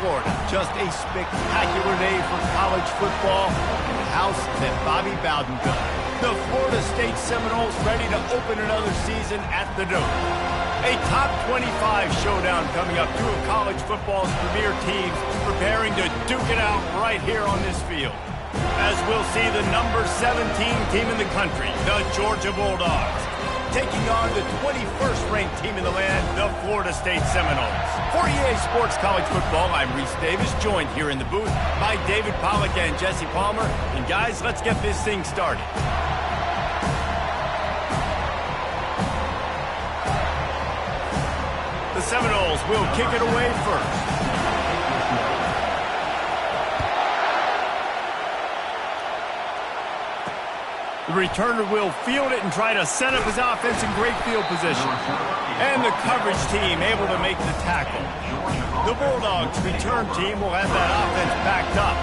Florida. Just a spectacular day for college football in the house that Bobby Bowden built. The Florida State Seminoles ready to open another season at the Dome. A top 25 showdown coming up. Two of college football's premier teams preparing to duke it out right here on this field. As we'll see the number 17 team in the country, the Georgia Bulldogs, taking on the 21st ranked team in the land, the Florida State Seminoles. For EA Sports College Football, I'm Reese Davis, joined here in the booth by David Pollack and Jesse Palmer. And guys, let's get this thing started. The Seminoles will kick it away first. The returner will field it and try to set up his offense in great field position. And the coverage team able to make the tackle. The Bulldogs return team will have that offense backed up.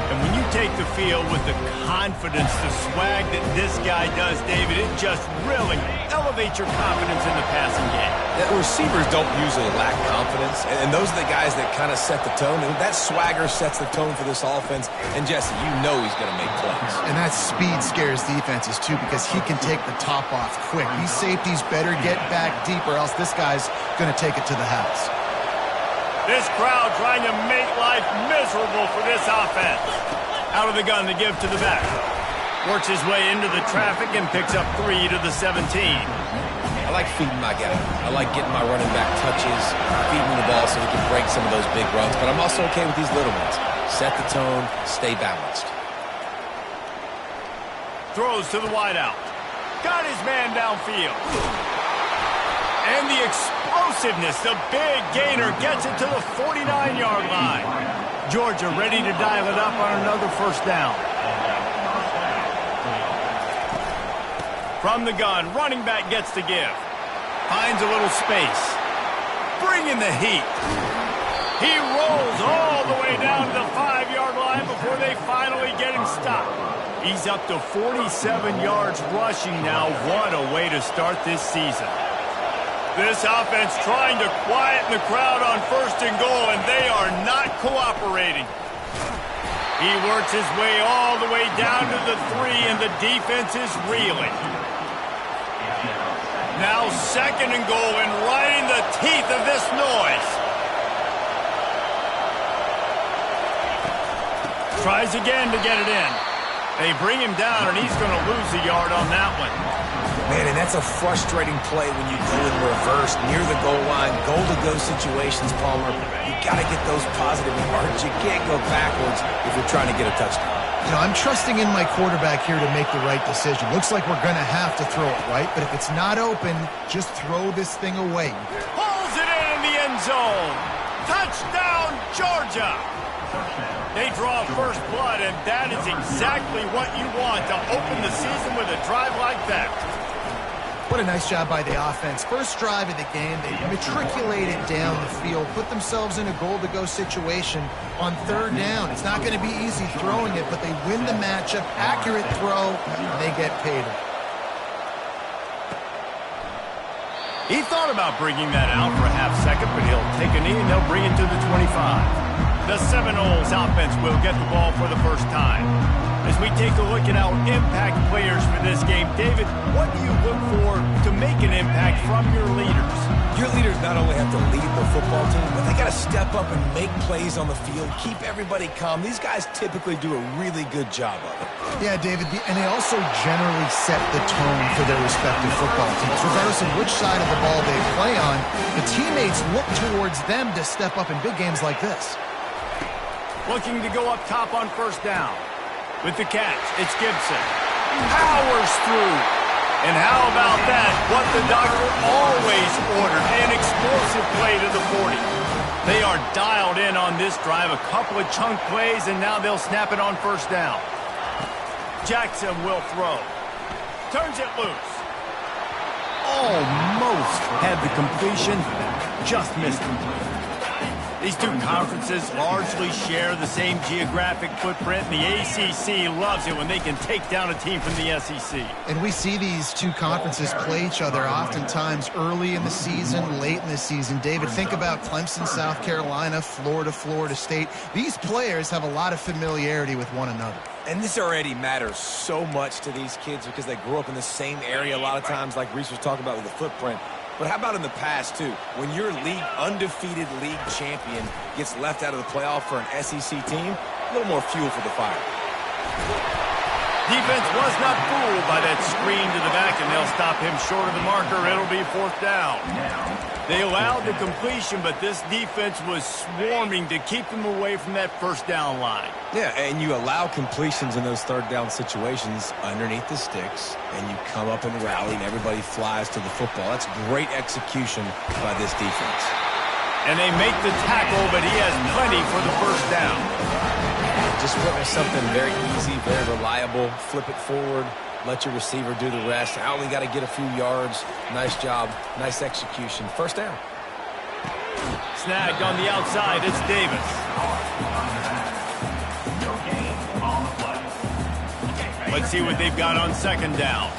And when you take the field with the confidence, the swag that this guy does, David, it just really elevates your confidence in the passing game. The receivers don't usually lack confidence, and those are the guys that kind of set the tone. And that swagger sets the tone for this offense. And, Jesse, you know he's going to make plays. And that speed scares defenses, too, because he can take the top off quick. These safeties better get back deep, or else this guy's going to take it to the house. This crowd trying to make life miserable for this offense. Out of the gun to give to the back. Works his way into the traffic and picks up 3 to the 17. I like feeding my guy. I like getting my running back touches, feeding the ball so he can break some of those big runs. But I'm also okay with these little ones. Set the tone, stay balanced. Throws to the wideout. Got his man downfield. And the explosiveness, the big gainer gets it to the 49-yard line. Georgia ready to dial it up on another first down. From the gun, running back gets to give. Finds a little space. Bringing the heat. He rolls all the way down to the 5-yard line before they finally get him stopped. He's up to 47 yards rushing now. What a way to start this season. This offense trying to quieten the crowd on first and goal, and they are not cooperating. He works his way all the way down to the 3, and the defense is reeling. Now second and goal, and right in the teeth of this noise. Tries again to get it in. They bring him down, and he's going to lose a yard on that one. Man, and that's a frustrating play when you go in reverse near the goal line, goal-to-go situations, Palmer. You got to get those positive yards. You can't go backwards if you're trying to get a touchdown. You know, I'm trusting in my quarterback here to make the right decision. Looks like we're going to have to throw it, right? But if it's not open, just throw this thing away. Pulls it in the end zone. Touchdown, Georgia. They draw first blood, and that is exactly what you want to open the season with a drive like that. What a nice job by the offense. First drive of the game, they matriculated down the field, put themselves in a goal-to-go situation on third down. It's not going to be easy throwing it, but they win the matchup. Accurate throw, and they get paid. He thought about bringing that out for a half second, but he'll take a knee and they'll bring it to the 25. The Seminoles offense will get the ball for the first time. As we take a look at our impact players for this game, David, what do you look for to make an impact from your leaders? Your leaders not only have to lead the football team, but they got to step up and make plays on the field, keep everybody calm. These guys typically do a really good job of it. Yeah, David, and they also generally set the tone for their respective football teams. Regardless of which side of the ball they play on, the teammates look towards them to step up in big games like this. Looking to go up top on first down. With the catch, it's Gibson. Powers through. And how about that? What the doctor always ordered. An explosive play to the 40. They are dialed in on this drive. A couple of chunk plays, and now they'll snap it on first down. Jackson will throw. Turns it loose. Almost had the completion. Just missed it. These two conferences largely share the same geographic footprint, and the ACC loves it when they can take down a team from the SEC. And we see these two conferences play each other oftentimes early in the season, late in the season. David, think about Clemson, South Carolina, Florida, Florida State. These players have a lot of familiarity with one another. And this already matters so much to these kids because they grew up in the same area a lot of times, like Reese was talking about with the footprint. But how about in the past, too? When your undefeated league champion gets left out of the playoff for an SEC team, a little more fuel for the fire. Defense was not fooled by that screen to the back, and they'll stop him short of the marker. It'll be 4th down. They allowed the completion, but this defense was swarming to keep them away from that 1st down line. Yeah, and you allow completions in those 3rd down situations underneath the sticks, and you come up and rally, and everybody flies to the football. That's great execution by this defense. And they make the tackle, but he has plenty for the 1st down. Just witness something very easy, very reliable. Flip it forward. Let your receiver do the rest. I only got to get a few yards. Nice job. Nice execution. 1st down. Snagged on the outside. It's Davis. Let's see what they've got on 2nd down.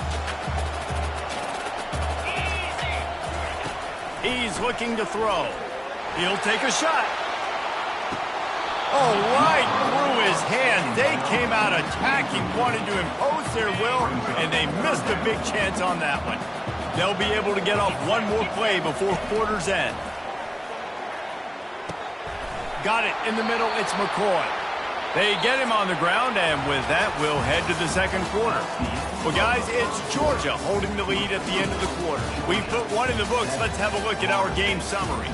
He's looking to throw. He'll take a shot. Oh, right through his hand. They came out attacking, wanted to impose their will, and they missed a big chance on that one. They'll be able to get off one more play before quarter's end. Got it in the middle. It's McCoy. They get him on the ground, and with that, we'll head to the 2nd quarter. Well, guys, it's Georgia holding the lead at the end of the quarter. We've put one in the books. Let's have a look at our game summary.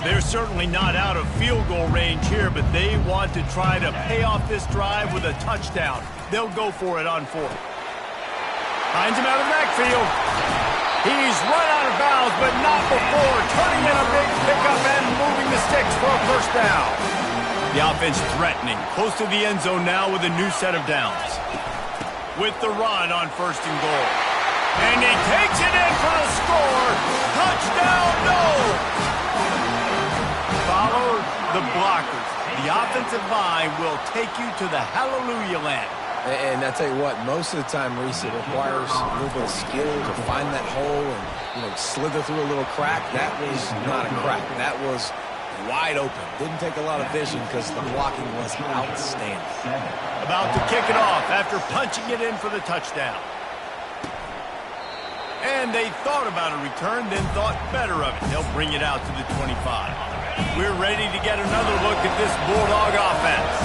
They're certainly not out of field goal range here, but they want to try to pay off this drive with a touchdown. They'll go for it on 4th. Finds him out of the backfield. He's run out of bounds, but not before turning in a big pickup and moving the sticks for a 1st down. The offense threatening, close to the end zone now with a new set of downs. With the run on 1st and goal. And he takes it in for the score. Touchdown, no! Follow the blockers. The offensive line will take you to the hallelujah land. And I tell you what, most of the time, Reese, it requires a little bit of skill to find that hole and, slither through a little crack. That was not a crack. That was wide open. Didn't take a lot of vision because the blocking was outstanding. About to kick it off after punching it in for the touchdown. And they thought about a return, then thought better of it. They'll bring it out to the 25. We're ready to get another look at this Bulldog offense.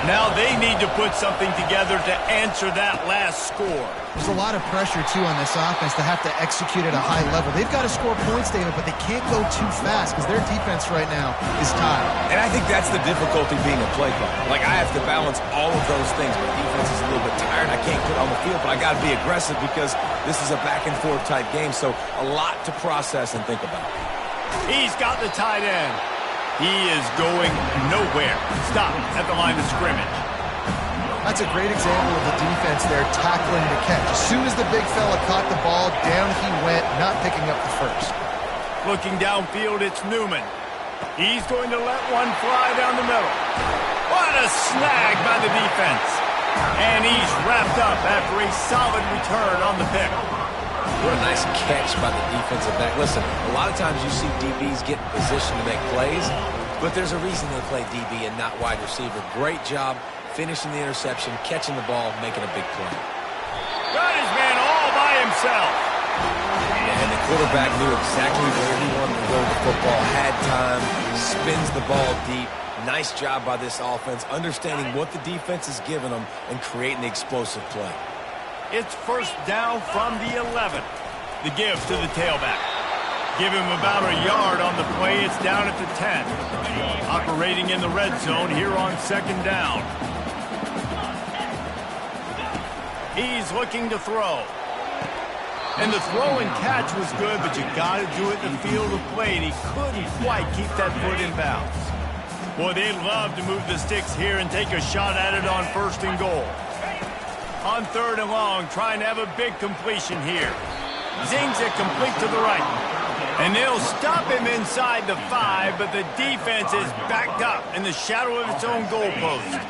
Now they need to put something together to answer that last score. There's a lot of pressure, too, on this offense to have to execute at a high level. They've got to score points, David, but they can't go too fast because their defense right now is tired. And I think that's the difficulty being a play caller. Like, I have to balance all of those things. My defense is a little bit tired. I can't get on the field, but I got to be aggressive because this is a back-and-forth type game. So a lot to process and think about. He's got the tight end. He is going nowhere. Stop at the line of scrimmage. That's a great example of the defense there tackling the catch. As soon as the big fella caught the ball, down he went, not picking up the 1st. Looking downfield, it's Newman. He's going to let one fly down the middle. What a snag by the defense. And he's wrapped up after a solid return on the pick. What a nice catch by the defensive back. Listen, a lot of times you see DBs get in position to make plays, but there's a reason they play DB and not wide receiver. Great job finishing the interception, catching the ball, making a big play. Got his man all by himself. And the quarterback knew exactly where he wanted to go with the football, had time, spins the ball deep. Nice job by this offense, understanding what the defense is giving them and creating the explosive play. It's 1st down from the 11. The give to the tailback. Give him about a yard on the play. It's down at the 10. Operating in the red zone here on 2nd down. He's looking to throw. And the throw and catch was good, but you got to do it in the field of play, and he couldn't quite keep that foot in bounds. Boy, they'd love to move the sticks here and take a shot at it on 1st and goal. On 3rd and long, trying to have a big completion here. Zings it complete to the right. And they'll stop him inside the 5, but the defense is backed up in the shadow of its own goalpost.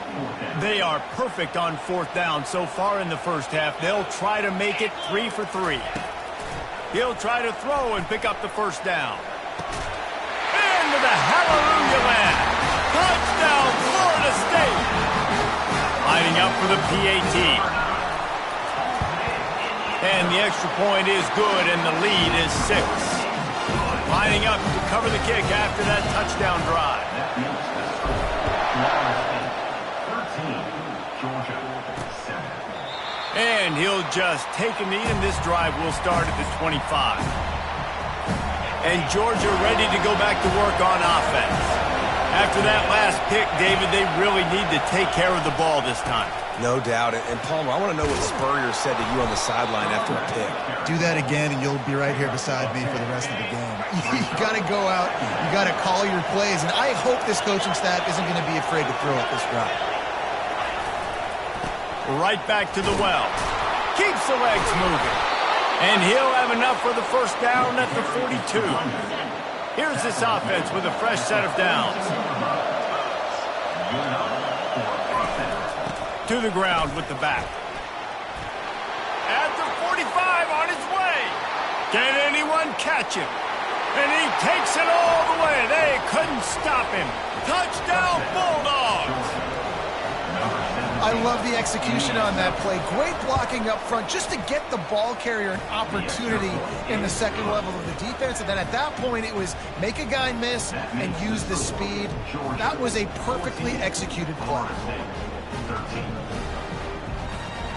They are perfect on 4th down so far in the first half. They'll try to make it 3 for 3. He'll try to throw and pick up the 1st down. Into the hallelujah land. Touchdown, Florida State. Lining up for the PAT. And the extra point is good, and the lead is 6. Lining up to cover the kick after that touchdown drive. And he'll just take a knee, and this drive will start at the 25. And Georgia ready to go back to work on offense. After that last pick, David, they really need to take care of the ball this time. No doubt. And Palmer, I want to know what Spurrier said to you on the sideline after a pick. Do that again, and you'll be right here beside me for the rest of the game. You got to go out. You got to call your plays, and I hope this coaching staff isn't going to be afraid to throw at this drive. Right back to the well. Keeps the legs moving. And he'll have enough for the 1st down at the 42. Here's this offense with a fresh set of downs. To the ground with the back. At the 45 on his way. Can anyone catch him? And he takes it all the way. They couldn't stop him. Touchdown, Bulldogs. I love the execution on that play. Great blocking up front just to get the ball carrier an opportunity in the second level of the defense. And then at that point, it was make a guy miss and use the speed. That was a perfectly executed play.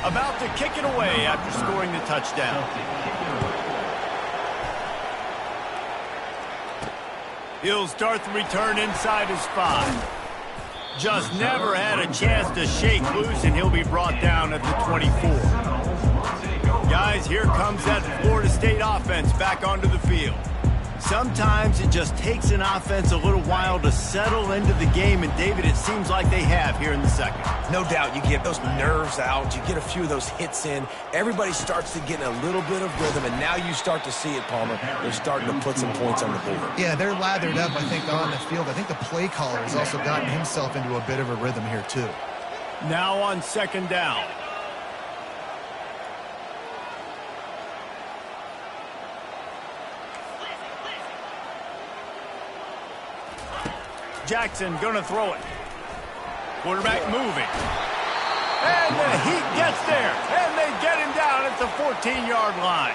About to kick it away after scoring the touchdown. He'll start the return inside his 5. Just never had a chance to shake loose, and he'll be brought down at the 24. Guys, here comes that Florida State offense back onto the field. Sometimes it just takes an offense a little while to settle into the game, and David, it seems like they have here in the second. No doubt, you get those nerves out, you get a few of those hits in, everybody starts to get in a little bit of rhythm, and now you start to see it, Palmer. They're starting to put some points on the board. Yeah, they're lathered up, I think, on the field. I think the play caller has also gotten himself into a bit of a rhythm here, too. Now on 2nd down. Jackson gonna throw it. Quarterback moving. And the Heat gets there. And they get him down at the 14-yard line.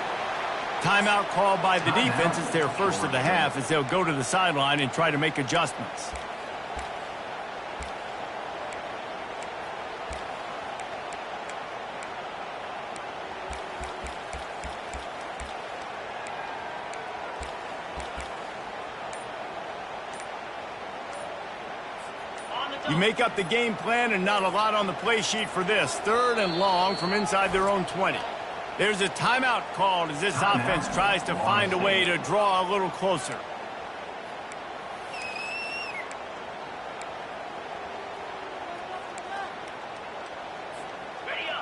Timeout called by the defense. It's their first of the half as they'll go to the sideline and try to make adjustments. You make up the game plan and not a lot on the play sheet for this. 3rd and long from inside their own 20. There's a timeout called as this offense tries to find a way to draw a little closer.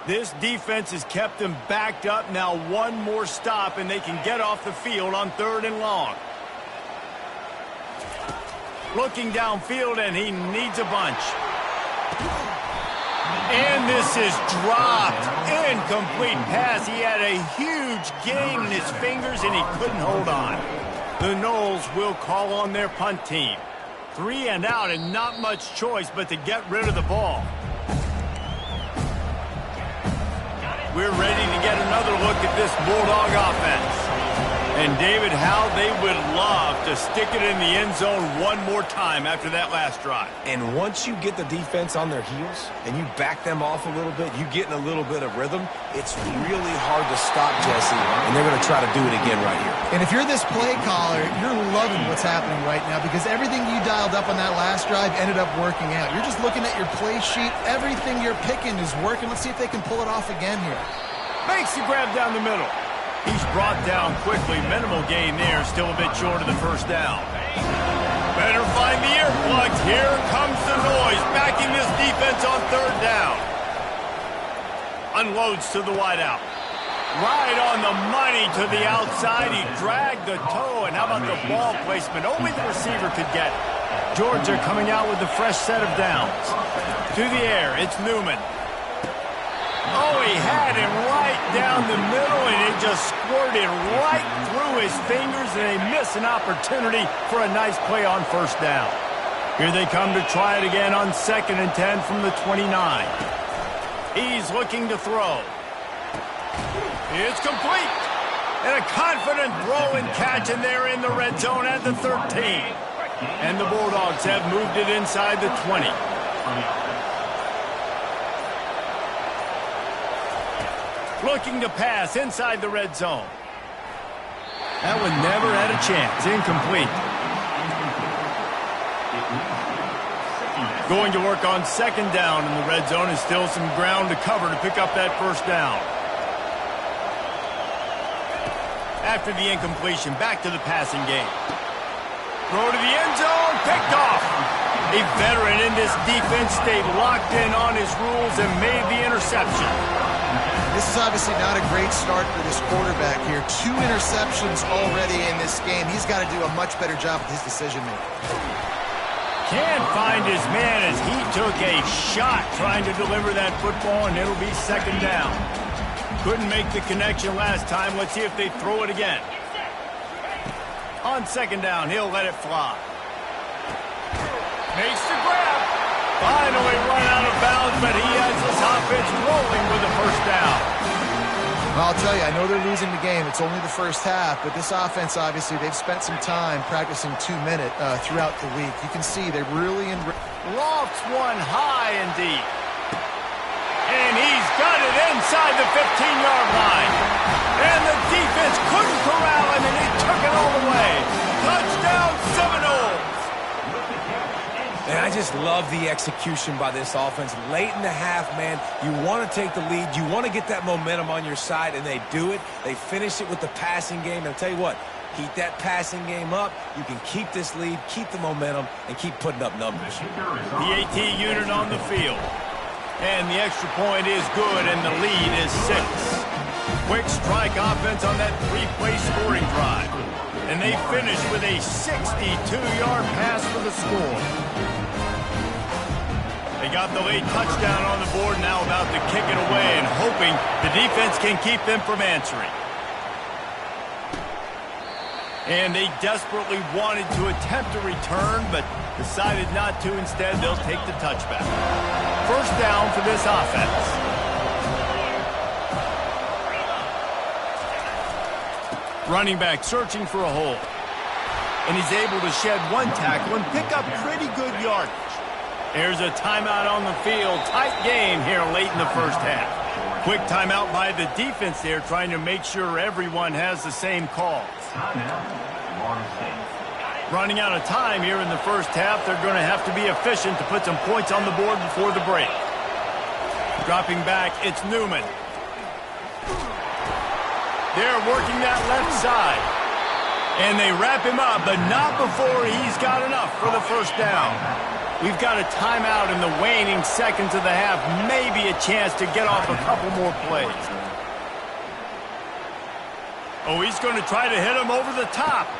This defense has kept them backed up. Now one more stop and they can get off the field on 3rd and long. Looking downfield, and he needs a bunch. And this is dropped. Incomplete pass. He had a huge gain in his fingers, and he couldn't hold on. The Noles will call on their punt team. 3 and out, and not much choice but to get rid of the ball. We're ready to get another look at this Bulldog offense. And, David, how they would love to stick it in the end zone one more time after that last drive. And once you get the defense on their heels and you back them off a little bit, you get in a little bit of rhythm, it's really hard to stop, Jesse, and they're going to try to do it again right here. And if you're this play caller, you're loving what's happening right now because everything you dialed up on that last drive ended up working out. You're just looking at your play sheet. Everything you're picking is working. Let's see if they can pull it off again here. Makes the grab down the middle. He's brought down quickly. Minimal gain there. Still a bit short of the 1st down. Better find the earplugs. Here comes the noise, backing this defense on third down. Unloads to the wideout. Right on the money to the outside. He dragged the toe, and how about the ball placement? Only the receiver could get it. Georgia coming out with a fresh set of downs. To the air, it's Newman. Oh, he had him right down the middle, and it just squirted right through his fingers, and they miss an opportunity for a nice play on first down. Here they come to try it again on 2nd and 10 from the 29. He's looking to throw. It's complete. And a confident throw and catch, and they're in the red zone at the 13. And the Bulldogs have moved it inside the 20. Looking to pass inside the red zone. That one never had a chance. Incomplete. Going to work on 2nd down in the red zone, and still some ground to cover to pick up that first down. After the incompletion, back to the passing game. Throw to the end zone, picked off. A veteran in this defense stayed locked in on his rules and made the interception. This is obviously not a great start for this quarterback here. 2 interceptions already in this game. He's got to do a much better job with his decision-making. Can't find his man as he took a shot trying to deliver that football, and it'll be 2nd down. Couldn't make the connection last time. Let's see if they throw it again. On 2nd down, he'll let it fly. Makes the grab. Finally run out of bounds, but he has his offense rolling with the first down. Well, I'll tell you, I know they're losing the game. It's only the first half, but this offense, obviously, they've spent some time practicing 2-minute throughout the week. You can see they're really in. Lofts one high and deep. And he's got it inside the 15-yard line. And the defense couldn't corral him, and he took it all the way. Touchdown, Seminoles. And I just love the execution by this offense. Late in the half, man, you want to take the lead. You want to get that momentum on your side, and they do it. They finish it with the passing game. And I'll tell you what, keep that passing game up. You can keep this lead, keep the momentum, and keep putting up numbers. The AT unit on the field. And the extra point is good, and the lead is 6. Quick strike offense on that 3-play scoring drive. And they finish with a 62-yard pass for the score. They got the late touchdown on the board, now about to kick it away and hoping the defense can keep them from answering. And they desperately wanted to attempt a return, but decided not to. Instead, they'll take the touchback. First down for this offense. Running back searching for a hole. And he's able to shed one tackle and pick up pretty good yardage. There's a timeout on the field. Tight game here late in the first half. Quick timeout by the defense there, trying to make sure everyone has the same calls. Running out of time here in the first half. They're going to have to be efficient to put some points on the board before the break. Dropping back, it's Newman. They're working that left side. And they wrap him up, but not before he's got enough for the first down. We've got a timeout in the waning seconds of the half. Maybe a chance to get off a couple more plays. Oh, he's going to try to hit him over the top.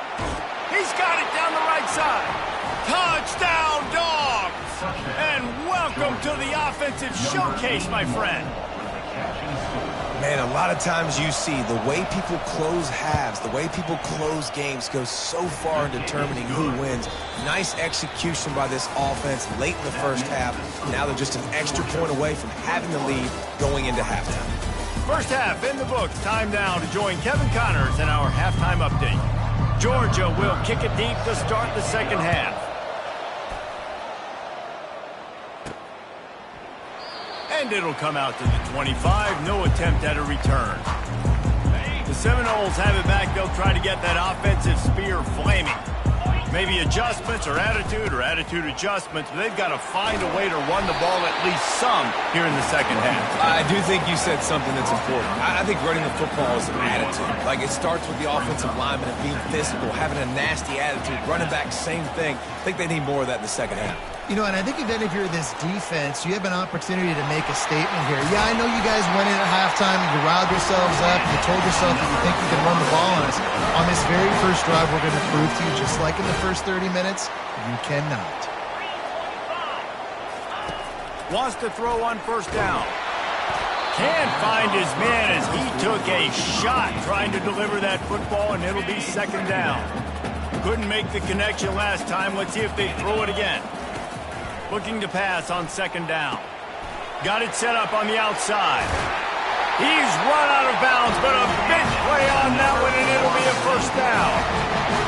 He's got it down the right side. Touchdown, Dogs! And welcome to the offensive showcase, my friend. Man, a lot of times you see the way people close halves, the way people close games goes so far in determining who wins. Nice execution by this offense late in the first half. Now they're just an extra point away from having the lead going into halftime. First half in the books. Time now to join Kevin Connors in our halftime update. Georgia will kick it deep to start the second half. And it'll come out to the 25. No attempt at a return. The Seminoles have it back. They'll try to get that offensive spear flaming. Maybe adjustments or attitude adjustments, but they've got to find a way to run the ball at least some here in the second half. I do think you said something that's important. I think running the football is an attitude. Like, it starts with the offensive lineman and being physical, having a nasty attitude. Running back, same thing. I think they need more of that in the second half. You know, and I think even if you're this defense, you have an opportunity to make a statement here. Yeah, I know you guys went in at halftime and you riled yourselves up. You told yourself that you think you can run the ball on us. On this very first drive, we're going to prove to you, just like in the first 30 minutes, you cannot. Wants to throw on first down. Can't find his man as he took a shot trying to deliver that football, and it'll be second down. Couldn't make the connection last time. Let's see if they throw it again. Looking to pass on second down. Got it set up on the outside. He's run out of bounds, but a big play on that one, and it'll be a first down.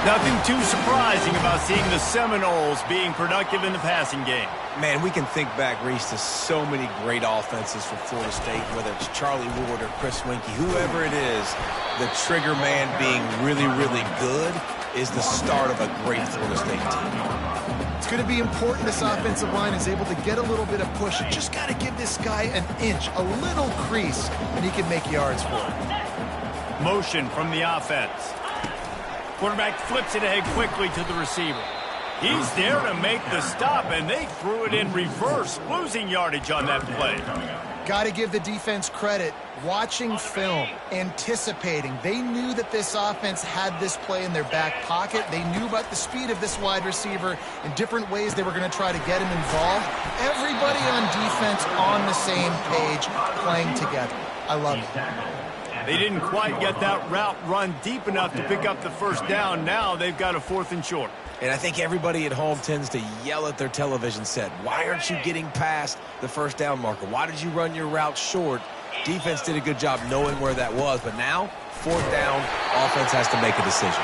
Nothing too surprising about seeing the Seminoles being productive in the passing game. Man, we can think back, Reese, to so many great offenses for Florida State, whether it's Charlie Ward or Chris Weinke, whoever it is, the trigger man being really, really good is the start of a great Florida State team. It's going to be important this offensive line is able to get a little bit of push. You just got to give this guy an inch, a little crease, and he can make yards for it. Motion from the offense. Quarterback flips it ahead quickly to the receiver. He's there to make the stop, and they threw it in reverse, losing yardage on that play. Got to give the defense credit. Watching film, anticipating. They knew that this offense had this play in their back pocket. They knew about the speed of this wide receiver in different ways they were going to try to get him involved. Everybody on defense on the same page, playing together. I love it. They didn't quite get that route run deep enough to pick up the first down. Now they've got a 4th and short. And I think everybody at home tends to yell at their television set. Why aren't you getting past the first down marker? Why did you run your route short? Defense did a good job knowing where that was. But now, 4th down, offense has to make a decision.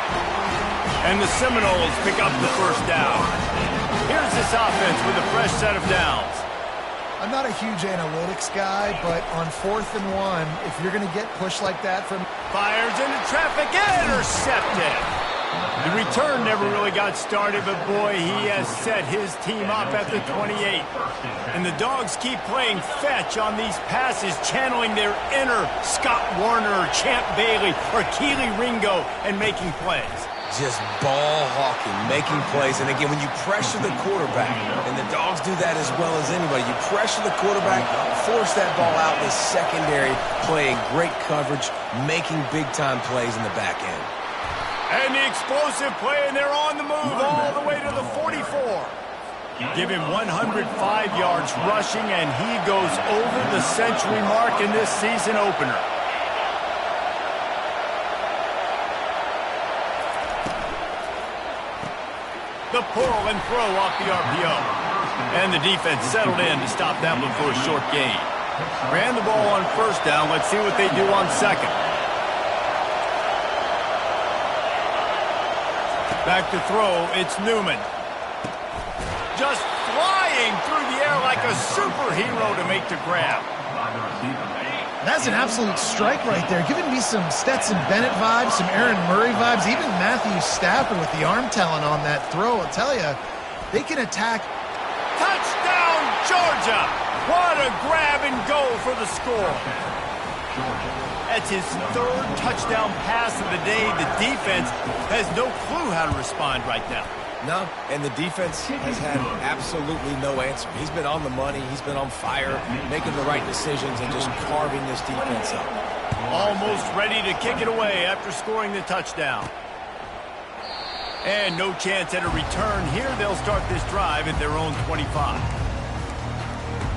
And the Seminoles pick up the first down. Here's this offense with a fresh set of downs. I'm not a huge analytics guy, but on 4th and 1, if you're going to get pushed like that from... Fires into traffic, intercepted. The return never really got started, but boy, he has set his team up at the 28. And the Dogs keep playing fetch on these passes, channeling their inner Scott Warner, Champ Bailey, or Keely Ringo, and making plays. Just ball hawking, making plays. And again, when you pressure the quarterback, and the Dogs do that as well as anybody, you pressure the quarterback, force that ball out in the secondary, playing great coverage, making big-time plays in the back end. And the explosive play, and they're on the move all the way to the 44. Give him 105 yards rushing, and he goes over the century mark in this season opener. The pull and throw off the RPO. And the defense settled in to stop that one for a short gain. Ran the ball on first down. Let's see what they do on second. Back to throw, it's Newman. Just flying through the air like a superhero to make the grab. That's an absolute strike right there. Giving me some Stetson Bennett vibes, some Aaron Murray vibes, even Matthew Stafford with the arm talent on that throw. I'll tell you, they can attack. Touchdown, Georgia! What a grab and go for the score. That's his 3rd touchdown pass of the day. The defense has no clue how to respond right now. No, and the defense has had absolutely no answer. He's been on the money. He's been on fire, making the right decisions and just carving this defense up. Almost ready to kick it away after scoring the touchdown. And no chance at a return here. They'll start this drive at their own 25.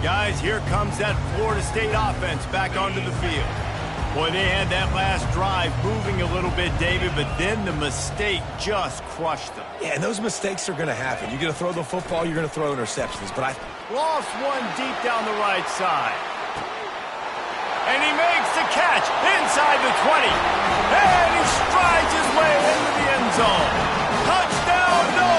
Guys, here comes that Florida State offense back onto the field. Boy, they had that last drive moving a little bit, David, but then the mistake just crushed them. Yeah, and those mistakes are going to happen. You're going to throw the football, you're going to throw interceptions. But lost one deep down the right side. And he makes the catch inside the 20. And he strides his way into the end zone. Touchdown, no!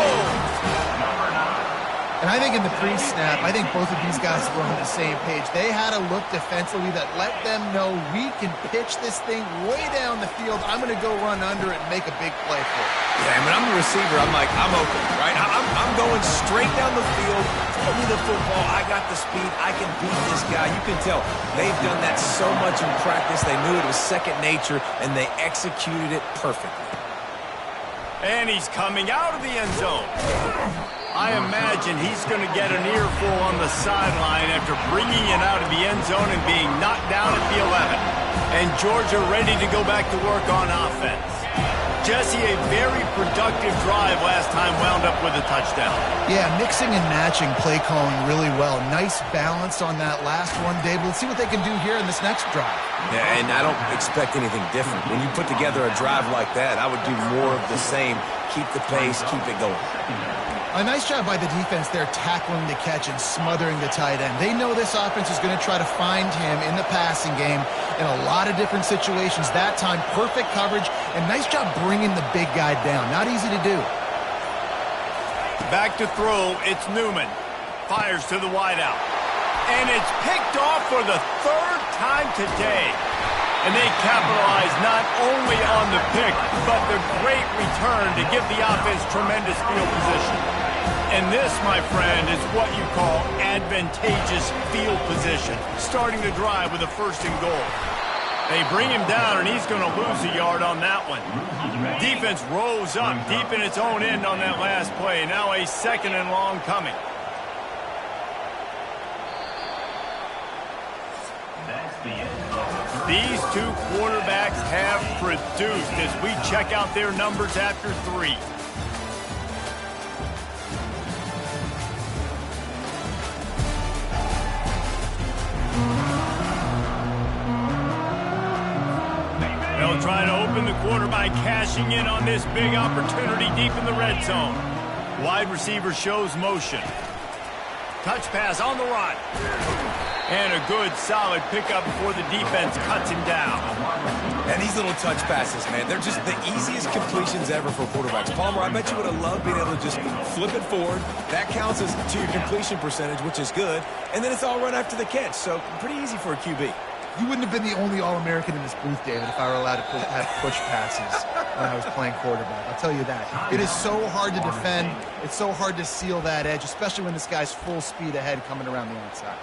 And I I think in the pre-snap, I think both of these guys were on the same page. They had a look defensively that let them know we can pitch this thing way down the field. I'm going to go run under it and make a big play for it. Yeah, when I'm the receiver, I'm like, I'm open, right? I'm going straight down the field. Throw me the football. I got the speed. I can beat this guy. You can tell they've done that so much in practice. They knew it was second nature, and they executed it perfectly. And he's coming out of the end zone. I imagine he's going to get an earful on the sideline after bringing it out of the end zone and being knocked down at the 11. And Georgia ready to go back to work on offense. Jesse, a very productive drive last time wound up with a touchdown. Yeah, mixing and matching play calling really well. Nice balance on that last one, Dave. Let's see what they can do here in this next drive. Yeah, and I don't expect anything different. When you put together a drive like that, I would do more of the same. Keep the pace, keep it going. A nice job by the defense there tackling the catch and smothering the tight end. They know this offense is going to try to find him in the passing game in a lot of different situations. That time, perfect coverage, and nice job bringing the big guy down. Not easy to do. Back to throw, it's Newman. Fires to the wideout. And it's picked off for the third time today. And they capitalize not only on the pick, but the great return to give the offense tremendous field position. And this, my friend, is what you call advantageous field position. Starting the drive with a first and goal. They bring him down, and he's going to lose a yard on that one. Defense rolls up deep in its own end on that last play. Now a second and long coming. These two quarterbacks have produced as we check out their numbers after 3. They'll try to open the quarter by cashing in on this big opportunity deep in the red zone. Wide receiver shows motion. Touch pass on the run. And a good, solid pickup before the defense cuts him down. And these little touch passes, man, they're just the easiest completions ever for quarterbacks. Palmer, I bet you would have loved being able to just flip it forward. That counts as to your completion percentage, which is good. And then it's all run after the catch, so pretty easy for a QB. You wouldn't have been the only All-American in this booth, David, if I were allowed to have push passes when I was playing quarterback. I'll tell you that. It is so hard to defend. It's so hard to seal that edge, especially when this guy's full speed ahead coming around the outside.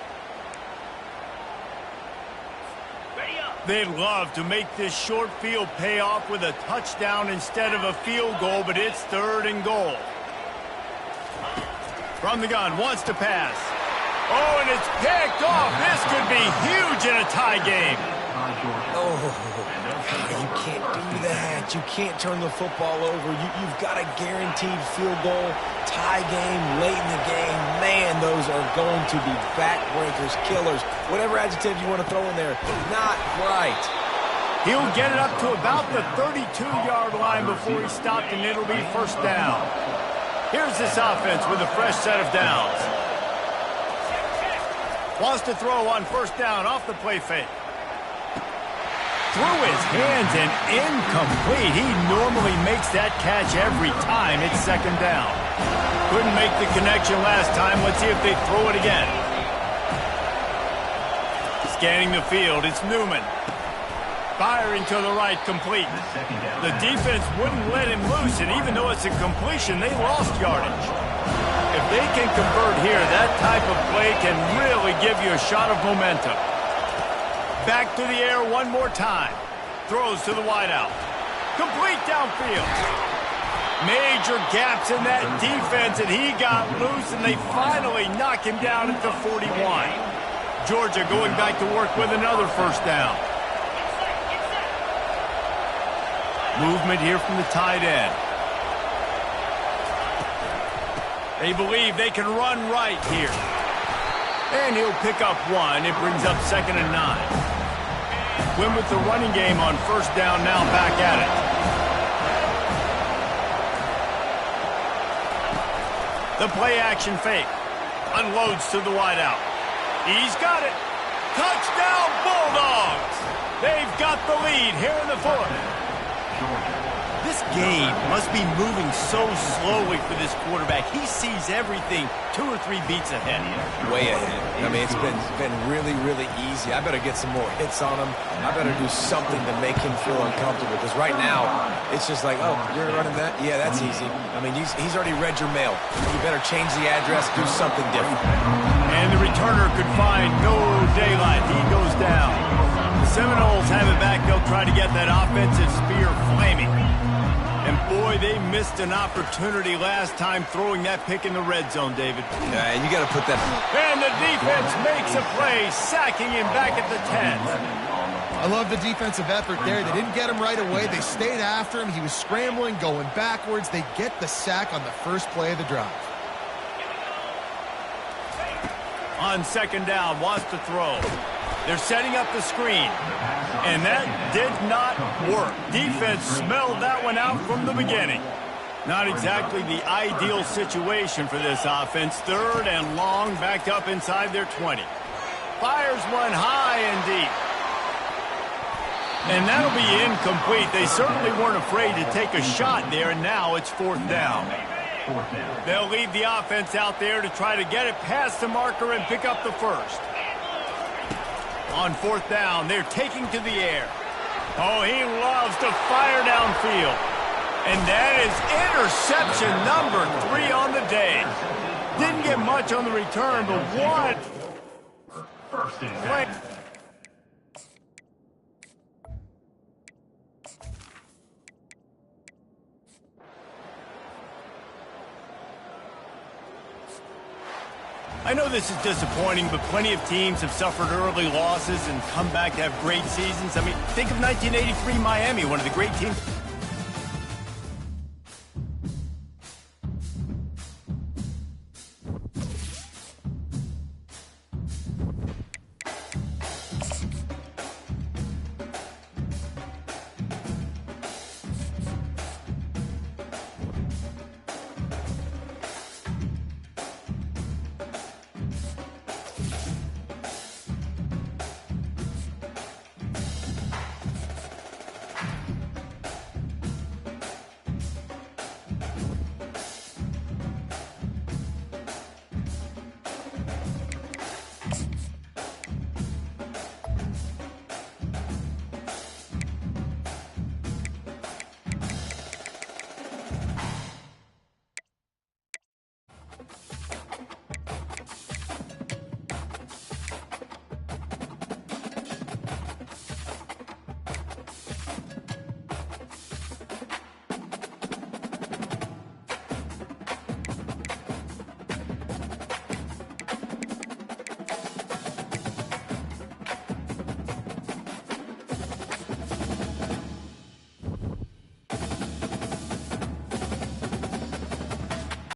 They'd love to make this short field pay off with a touchdown instead of a field goal, but it's third and goal. From the gun, wants to pass. Oh, and it's picked off. This could be huge in a tie game. Oh, you can't do that. You can't turn the football over. You've got a guaranteed field goal, tie game, late in the game. Man, those are going to be backbreakers, killers, whatever adjective you want to throw in there. Not right. He'll get it up to about the 32-yard line before he stopped, and it'll be first down. Here's this offense with a fresh set of downs. Wants to throw on first down off the play fake. Through his hands and incomplete. He normally makes that catch every time. It's second down. Couldn't make the connection last time. Let's see if they throw it again. Scanning the field, it's Newman. Firing to the right, complete. The defense wouldn't let him loose, and even though it's a completion, they lost yardage. If they can convert here, that type of play can really give you a shot of momentum. Back to the air one more time. Throws to the wideout. Complete downfield. Major gaps in that defense, and he got loose, and they finally knock him down at the 41. Georgia going back to work with another first down. Movement here from the tight end. They believe they can run right here. And he'll pick up one. It brings up 2nd and 9. Win with the running game on first down, now back at it. The play action fake. Unloads to the wideout. He's got it. Touchdown Bulldogs. They've got the lead here in the fourth. This game must be moving so slowly for this quarterback. He sees everything 2 or 3 beats ahead. Way ahead. I mean, it's been really, really easy. I better get some more hits on him. I better do something to make him feel uncomfortable, because right now, it's just like, oh, you're running that? Yeah, that's easy. I mean, he's already read your mail. You better change the address, do something different. And the returner could find no daylight. He goes down. The Seminoles have it back. They'll try to get that offensive spear flaming. And boy, they missed an opportunity last time throwing that pick in the red zone, David. Yeah, and you got to put that... And the defense makes a play, sacking him back at the 10. I love the defensive effort there. They didn't get him right away. They stayed after him. He was scrambling, going backwards. They get the sack on the first play of the drive. On second down, wants to throw. They're setting up the screen. And that did not work. Defense smelled that one out from the beginning. Not exactly the ideal situation for this offense. Third and long, backed up inside their 20. Fires one high and deep. And that'll be incomplete. They certainly weren't afraid to take a shot there, and now it's fourth down. They'll leave the offense out there to try to get it past the marker and pick up the first. On fourth down, they're taking to the air. Oh, he loves to fire downfield. And that is interception number 3 on the day. Didn't get much on the return, but what? First and 10. I know this is disappointing, but plenty of teams have suffered early losses and come back to have great seasons. I mean, think of 1983 Miami, one of the great teams.